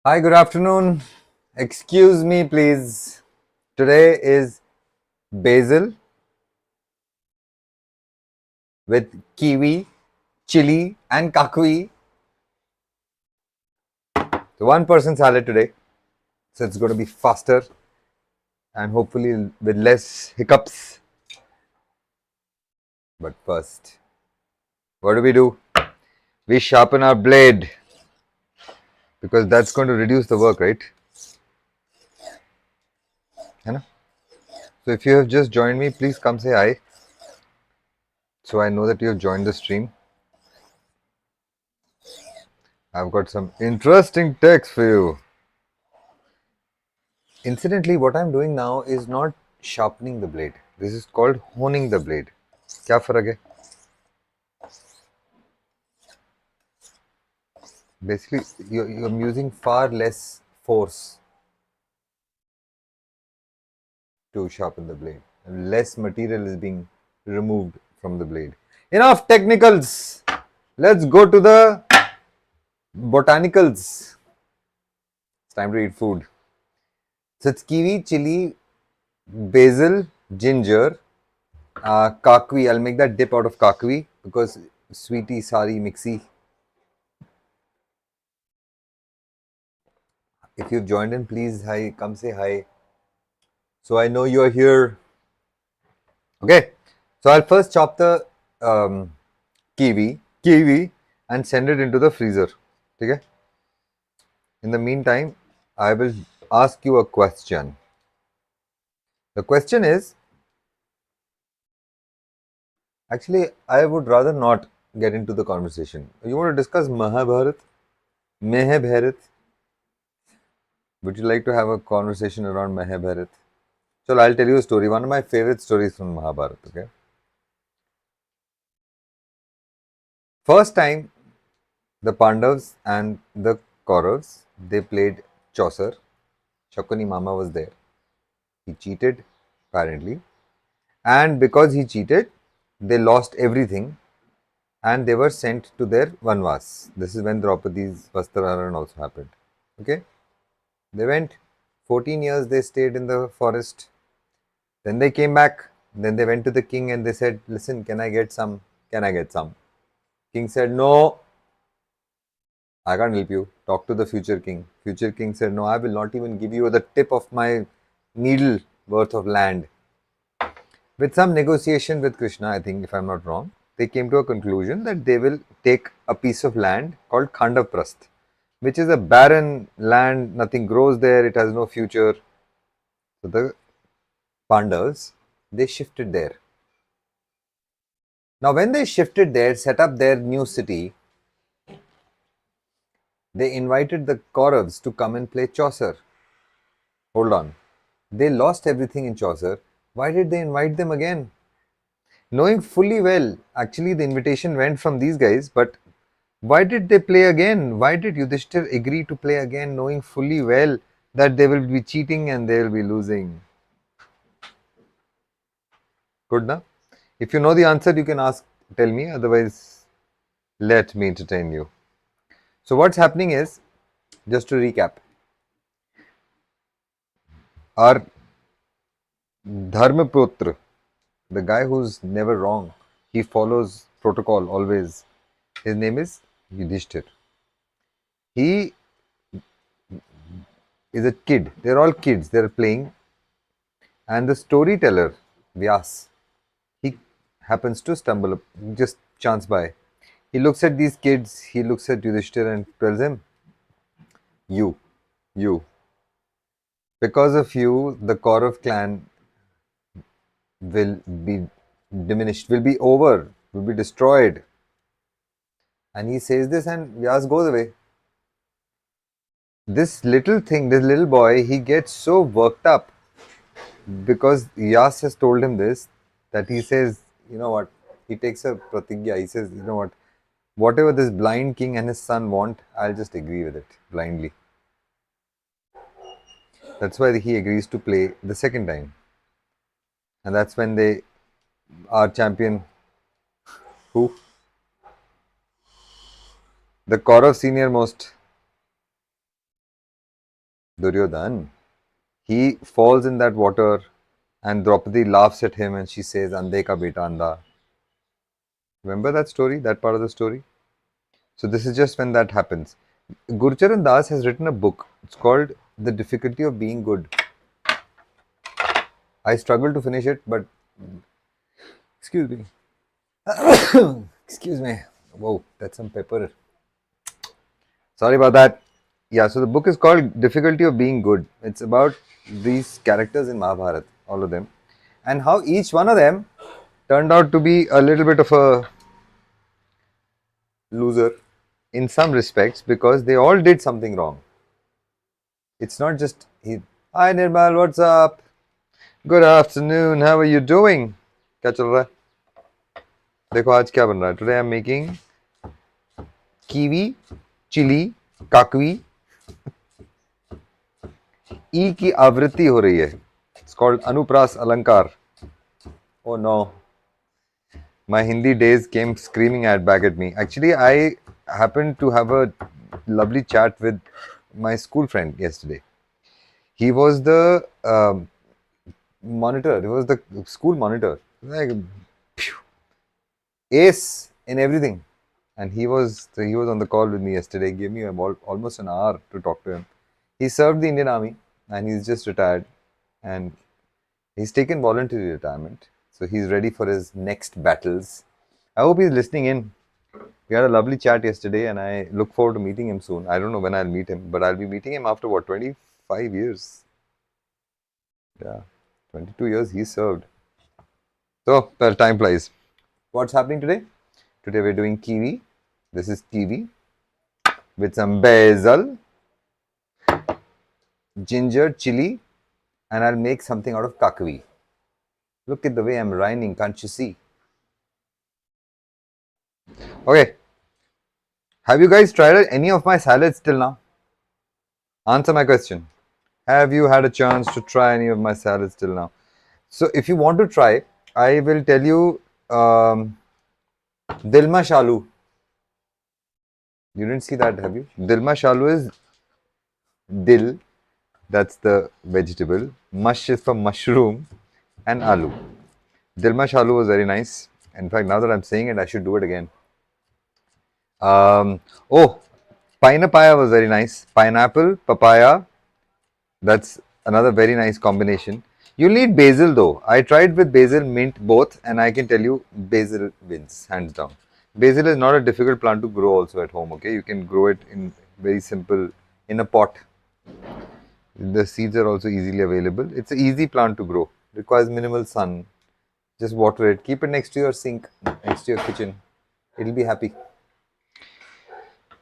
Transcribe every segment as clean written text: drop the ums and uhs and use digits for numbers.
Hi, good afternoon. Excuse me, please. Today is Basil with kiwi, chili, and kakui. So, one person salad today. So, it's going to be faster and hopefully with less hiccups. But first, what do? We sharpen our blade because that's going to reduce the work, right? You know? So, if you have just joined me, please come say hi so I know that you have joined the stream. I've got some interesting text for you. Incidentally, what I'm doing now is not sharpening the blade. This is called honing the blade. क्या फर्क है? Basically, you're using far less force to sharpen the blade. And less material is being removed from the blade. Enough technicals. Let's go to the botanicals. It's time to eat food. So it's kiwi, chili, basil, ginger, kakui. I'll make that dip out of kakui because sweetie, sari, mixy. If you've joined in, please hi, come say hi. So I know you're here. Okay. So I'll first chop the kiwi, and send it into the freezer. Okay. In the meantime, I will ask you a question. The question is, actually, I would rather not get into the conversation. You want to discuss Mahabharat? Mahabharat? Would you like to have a conversation around Mahabharat? So I'll tell you a story. One of my favorite stories from Mahabharat. Okay. First time the Pandavas and the Kauravas, they played Chaucer. Shakuni Mama was there. He cheated, apparently. And because he cheated, they lost everything and they were sent to their Vanvas. This is when Draupadi's Vastraharan also happened. Okay? They went 14 years, they stayed in the forest. Then they came back. Then they went to the king and they said, listen, can I get some? Can I get some? King said, no, I can't help you. Talk to the future king. Future king said, no, I will not even give you the tip of my needle worth of land. With some negotiation with Krishna, I think, if I'm not wrong, they came to a conclusion that they will take a piece of land called Khandaprast, which is a barren land, nothing grows there, it has no future. So the Pandavas, they shifted there. Now, when they shifted there, set up their new city, they invited the Kauravas to come and play Chaucer. Hold on. They lost everything in Chaucer. Why did they invite them again? Knowing fully well, actually, the invitation went from these guys, but why did they play again? Why did Yudhishthir agree to play again, knowing fully well that they will be cheating and they will be losing? Good, na? If you know the answer, you can ask, tell me. Otherwise, let me entertain you. So, what's happening is, just to recap, our Dharmaputra, the guy who's never wrong, he follows protocol always. His name is Yudhishthir. He is a kid. They're all kids. They're playing. And the storyteller, Vyas, he happens to stumble up, just chance by. He looks at these kids, he looks at Yudhishthir and tells him, You, you. Because of you, the Kaurav clan will be diminished, will be over, will be destroyed. And he says this, and Vyas goes away. This little thing, this little boy, he gets so worked up because Yas has told him this that he says, you know what? He takes a pratigya. He says, you know what? Whatever this blind king and his son want, I'll just agree with it blindly. That's why he agrees to play the second time. And that's when they are champion who? The Kaurav senior most. Duryodhan. He falls in that water and Draupadi laughs at him and she says, Ande ka beta anda. Remember that story, that part of the story? So this is just when that happens. Gurcharan Das has written a book. It's called The Difficulty of Being Good. I struggled to finish it, but excuse me. Excuse me. Whoa, that's some pepper. Sorry about that. Yeah, so the book is called Difficulty of Being Good. It's about these characters in Mahabharata, all of them, and how each one of them turned out to be a little bit of a loser in some respects because they all did something wrong. It's not just he. Hi Nirmal, what's up? Good afternoon. How are you doing? क्या चल रहा है? देखो आज क्या बन रहा है? Today I'm making kiwi, chili, kakwi. E की आवृत्ति हो रही है. It's called Anupras Alankar. Oh no. My Hindi days came screaming back at me. Actually, I happened to have a lovely chat with my school friend yesterday. He was the monitor. He was the school monitor. Like phew, ace in everything. And he was on the call with me yesterday. Gave me almost an hour to talk to him. He served the Indian Army and he's just retired. And he's taken voluntary retirement. So he's ready for his next battles. I hope he's listening in. We had a lovely chat yesterday and I look forward to meeting him soon. I don't know when I'll meet him, but I'll be meeting him after what, 25 years? Yeah, 22 years he served. So, well, time flies. What's happening today? Today we're doing kiwi. This is kiwi with some basil, ginger, chili, and I'll make something out of kakwi. Look at the way I'm rhyming, can't you see? Okay. Have you guys tried any of my salads till now? Answer my question. Have you had a chance to try any of my salads till now? So if you want to try, I will tell you Dilma Shalu. You didn't see that, have you? Dilma Shalu is dil, that's the vegetable. Mush is for mushroom and aloo. Dilma Shalu was very nice. In fact, now that I'm saying it, I should do it again. Oh, pineapple was very nice. Pineapple, papaya, that's another very nice combination. You'll need basil though. I tried with basil, mint, both, and I can tell you basil wins, hands down. Basil is not a difficult plant to grow also at home, okay? You can grow it in very simple, in a pot. The seeds are also easily available. It's an easy plant to grow. Requires minimal sun. Just water it. Keep it next to your sink, next to your kitchen. It'll be happy.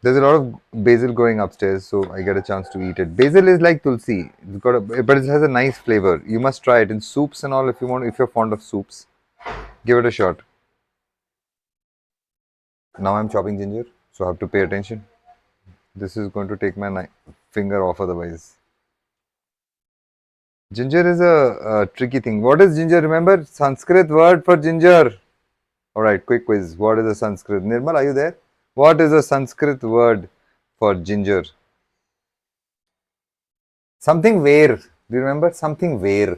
There's a lot of basil growing upstairs, so I get a chance to eat it. Basil is like tulsi. But it has a nice flavor. You must try it in soups and all if you want. If you're fond of soups, give it a shot. Now I'm chopping ginger, so I have to pay attention. This is going to take my finger off otherwise. Ginger is a tricky thing. What is ginger? Remember Sanskrit word for ginger. All right, quick quiz. What is a Sanskrit? Nirmal, are you there? What is a Sanskrit word for ginger? Something where. Do you remember? Something where.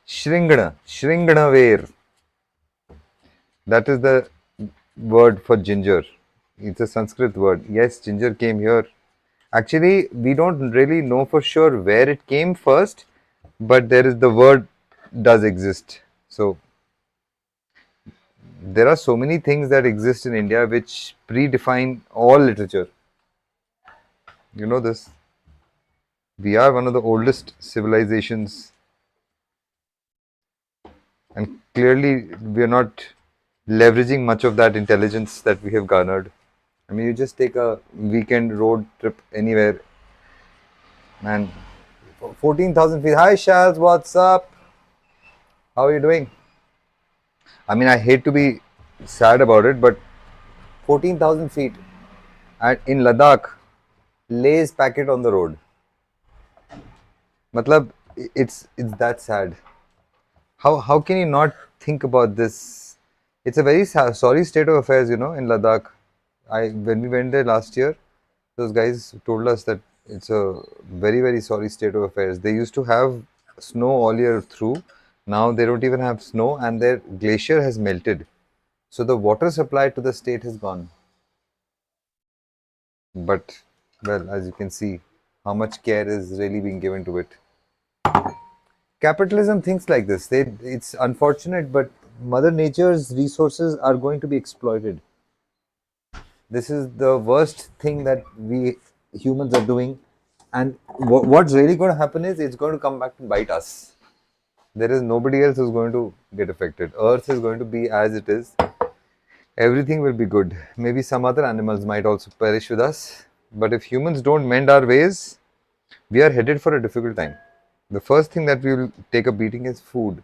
Shringana. Shringana where. That is the word for ginger. It's a Sanskrit word. Yes, ginger came here. Actually, we don't really know for sure where it came first, but there is the word does exist. So there are so many things that exist in India which predefine all literature. You know this. We are one of the oldest civilizations, and clearly we are not leveraging much of that intelligence that we have garnered. I mean, you just take a weekend road trip anywhere, man. 14,000 feet. Hi, Shaz, what's up? How are you doing? I mean, I hate to be sad about it, but 14,000 feet in Ladakh, Lay's packet on the road. Matlab, it's that sad. How can you not think about this? It's a very sorry state of affairs, you know, in Ladakh. When we went there last year, Those guys told us that it's a very, very sorry state of affairs. They used to have snow all year through. Now they don't even have snow, and their glacier has melted. So the water supply to the state has gone. But, well, as you can see, how much care is really being given to it. Capitalism thinks like this. It's unfortunate, but Mother Nature's resources are going to be exploited. This is the worst thing that we humans are doing. And what's really going to happen is it's going to come back to bite us. There is nobody else who's going to get affected. Earth is going to be as it is. Everything will be good. Maybe some other animals might also perish with us. But if humans don't mend our ways, we are headed for a difficult time. The first thing that we will take a beating is food.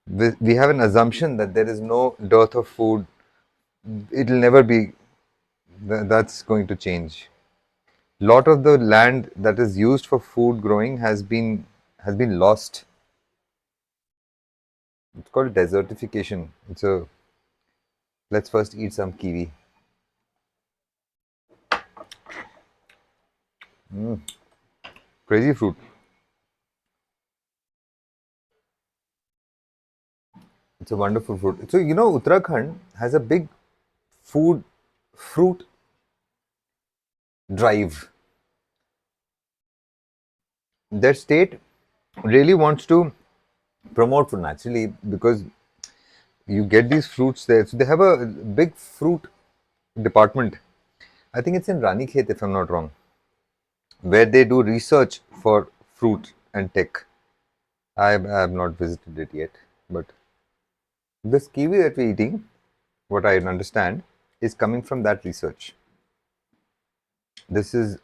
We have an assumption that there is no dearth of food. It'll never be. That's going to change. Lot of the land that is used for food growing has been lost. It's called desertification. Let's first eat some kiwi. Crazy fruit. It's a wonderful fruit. So Uttarakhand has a big fruit drive. Their state really wants to promote food naturally because you get these fruits there. So they have a big fruit department. I think it's in Ranikhet, if I'm not wrong, where they do research for fruit and tech. I have not visited it yet, but this kiwi that we're eating, what I understand, is coming from that research. This is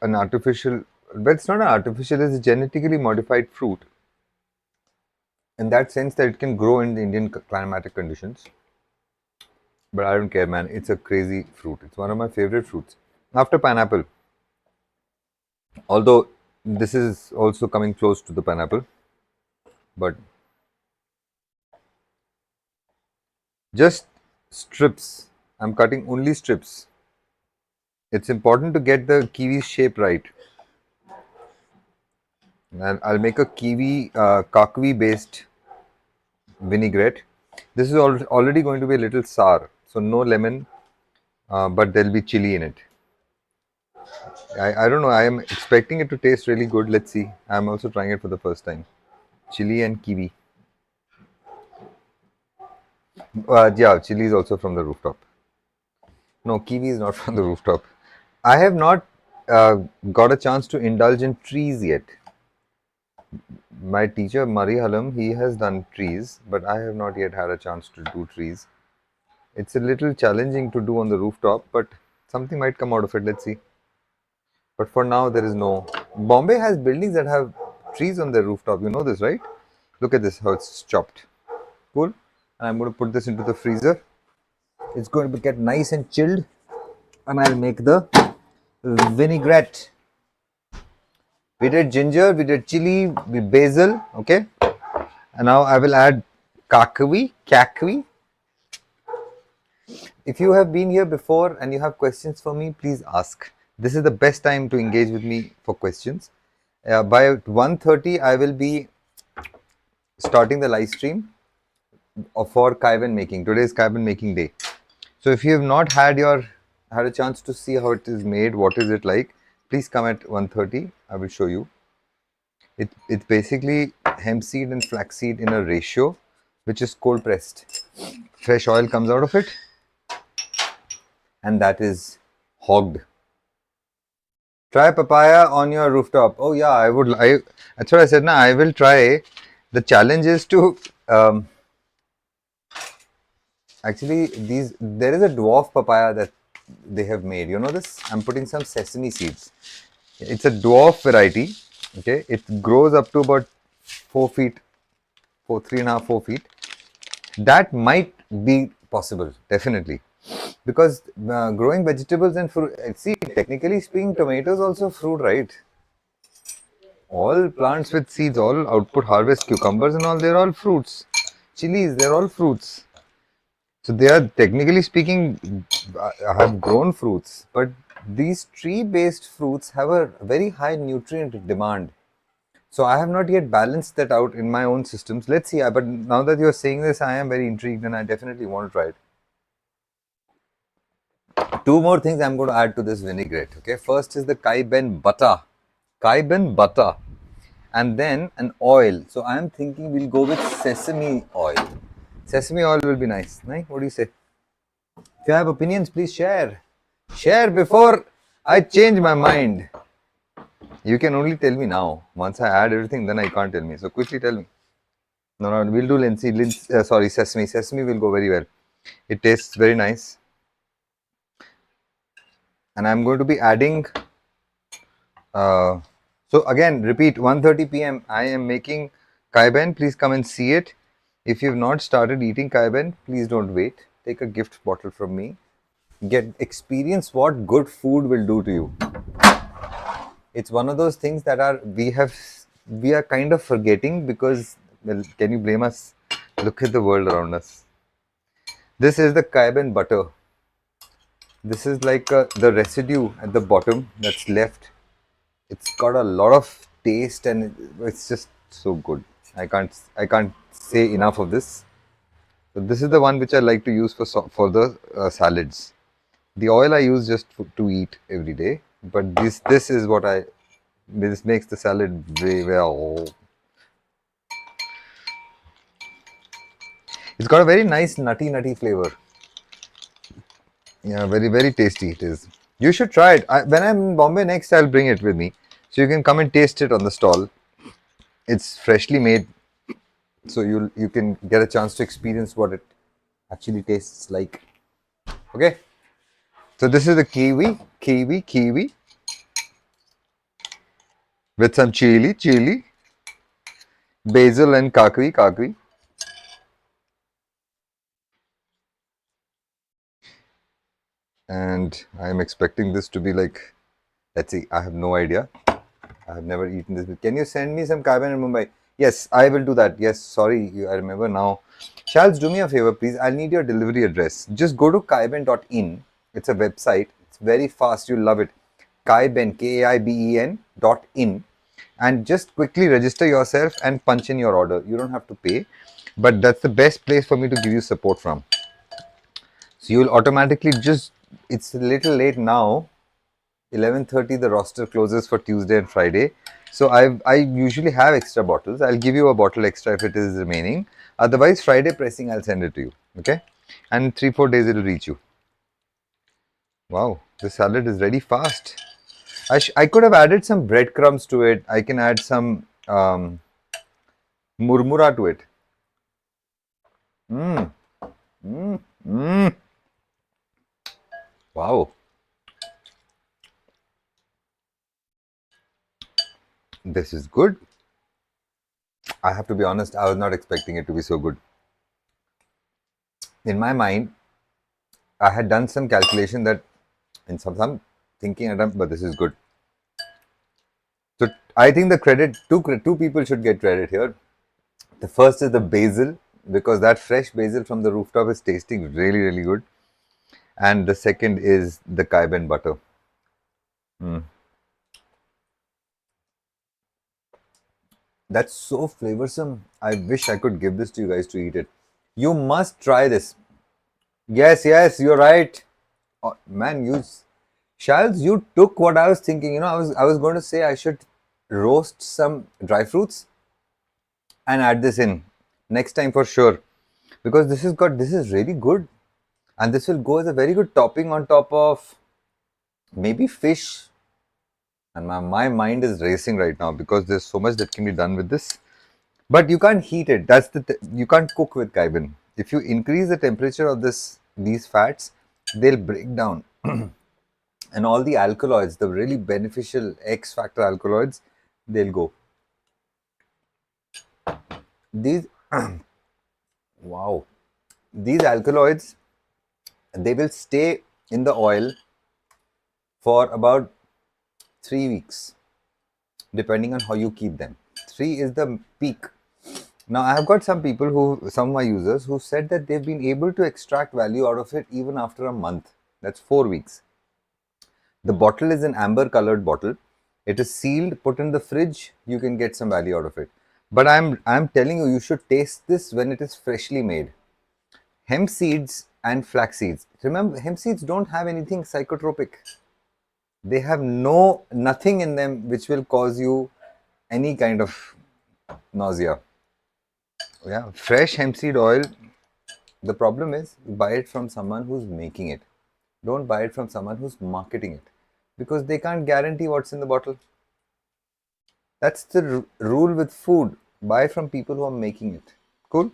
an artificial, but it's not an artificial, it's a genetically modified fruit. In that sense that it can grow in the Indian climatic conditions. But I don't care, man. It's a crazy fruit. It's one of my favorite fruits. After pineapple. Although this is also coming close to the pineapple. But just strips. I'm cutting only strips. It's important to get the kiwi shape right. And I'll make a kiwi kakwi based vinaigrette. This is already going to be a little sour. So no lemon, but there'll be chili in it. I don't know. I am expecting it to taste really good. Let's see. I'm also trying it for the first time. Chili and kiwi. Yeah, chili is also from the rooftop. No, kiwi is not from the rooftop. I have not got a chance to indulge in trees yet. My teacher, Mari Halam, he has done trees, but I have not yet had a chance to do trees. It's a little challenging to do on the rooftop, but something might come out of it. Let's see. But for now, there is no. Bombay has buildings that have trees on their rooftop. You know this, right? Look at this, how it's chopped. Cool. And I'm going to put this into the freezer. It's going to get nice and chilled. And I'll make the vinaigrette. We did ginger, we did chili, we basil, okay? And now I will add kakwi. If you have been here before and you have questions for me, please ask. This is the best time to engage with me for questions. By 1:30, I will be starting the live stream for kaiwen making. Today is kaiwen making day. So if you have not had a chance to see how it is made, what is it like, please come at 1:30. I will show you. It's basically hemp seed and flax seed in a ratio, which is cold pressed. Fresh oil comes out of it, and that is hogged. Try papaya on your rooftop. Oh yeah, I would. That's what I said. Now I will try. The challenge is to actually there is a dwarf papaya that they have made. You know this? I'm putting some sesame seeds. It's a dwarf variety. Okay, it grows up to about 4 feet, 3.5, 4 feet. That might be possible, definitely, because growing vegetables and fruit. See, technically speaking, tomatoes also fruit, right? All plants with seeds, all output harvest, cucumbers and all, they're all fruits. Chilies, they're all fruits. So they are, technically speaking, have grown fruits, but These tree-based fruits have a very high nutrient demand. So I have not yet balanced that out in my own systems. Let's see. But now that you're saying this, I am very intrigued and I definitely want to try it. Two more things I'm going to add to this vinaigrette. Okay. First is the kai ben butter. Kai ben butter. And then an oil. So I'm thinking we'll go with sesame oil. Sesame oil will be nice. Right? What do you say? If you have opinions, please share. Share before I change my mind. You can only tell me now. Once I add everything, then I can't tell me. So quickly tell me. No, no, we'll do sorry, sesame. Sesame will go very well. It tastes very nice. And I'm going to be adding, so again, repeat, 1:30 p.m. I am making kai ben. Please come and see it. If you've not started eating kai ben, please don't wait. Take a gift bottle from me. Experience what good food will do to you. It's one of those things that we are kind of forgetting because, well, can you blame us? Look at the world around us. This is the kai ben butter. This is like the residue at the bottom that's left. It's got a lot of taste and it's just so good. I can't say enough of this. So this is the one which I like to use for the salads. The oil I use just to eat every day, but this is what this makes the salad very well. It's got a very nice nutty flavor. Yeah, very tasty it is. You should try it. When I'm in Bombay next, I'll bring it with me, so you can come and taste it on the stall. It's freshly made, so you can get a chance to experience what it actually tastes like. Okay, so this is the kiwi with some chili, basil and kakri. And I'm expecting this to be like, let's see, I have no idea. I have never eaten this. Can you send me some kai ben in Mumbai? Yes, I will do that. Yes, sorry, I remember now. Charles, do me a favor, please. I'll need your delivery address. Just go to kaiben.in. It's a website. It's very fast. You'll love it. Kaiben, KAIBEN.in. And just quickly register yourself and punch in your order. You don't have to pay. But that's the best place for me to give you support from. So you'll automatically it's a little late now. 11:30 the roster closes for Tuesday and Friday. So I usually have extra bottles. I'll give you a bottle extra if it is remaining. Otherwise, Friday pressing, I'll send it to you. Okay? And in 3-4 days, it'll reach you. Wow, the salad is ready fast. I could have added some breadcrumbs to it. I can add some murmura to it. Wow. This is good. I have to be honest, I was not expecting it to be so good. In my mind, I had done some calculation that in some thinking, but this is good. So I think the two people should get credit here. The first is the basil, because that fresh basil from the rooftop is tasting really good. And the second is the kai ben butter. That's so flavorsome. I wish I could give this to you guys to eat it. You must try this. Yes, you're right. Oh, man, Charles, you took what I was thinking. You know, I was going to say I should roast some dry fruits and add this in next time for sure, because this is really good, and this will go as a very good topping on top of maybe fish. And my mind is racing right now because there's so much that can be done with this. But you can't heat it. You can't cook with kai ben. If you increase the temperature of these fats, they'll break down. And all the alkaloids, the really beneficial X factor alkaloids, they'll go. These wow. These alkaloids, they will stay in the oil for about 3 weeks, depending on how you keep them. 3 is the peak. Now, I have got some of my users who said that they've been able to extract value out of it even after a month. That's 4 weeks. The bottle is an amber colored bottle. It is sealed, put in the fridge, you can get some value out of it. But I'm telling you, you should taste this when it is freshly made. Hemp seeds and flax seeds. Remember, hemp seeds don't have anything psychotropic. They have nothing in them which will cause you any kind of nausea. Yeah, fresh hemp seed oil. The problem is buy it from someone who's making it. Don't buy it from someone who's marketing it because they can't guarantee what's in the bottle. That's the rule with food. Buy from people who are making it. Cool.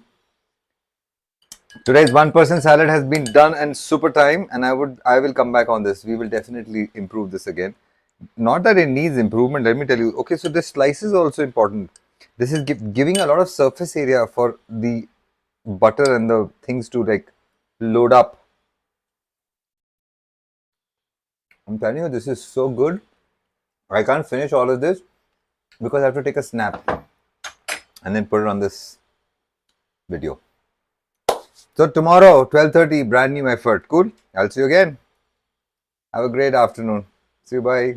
Today's one-person salad has been done and super time, and I will come back on this. We will definitely improve this again. Not that it needs improvement. Let me tell you. Okay, so this slice is also important. This is giving a lot of surface area for the butter and the things to like load up. I'm telling you, this is so good. I can't finish all of this because I have to take a snap and then put it on this video. So tomorrow, 12:30, brand new effort. Cool. I'll see you again. Have a great afternoon. See you. Bye.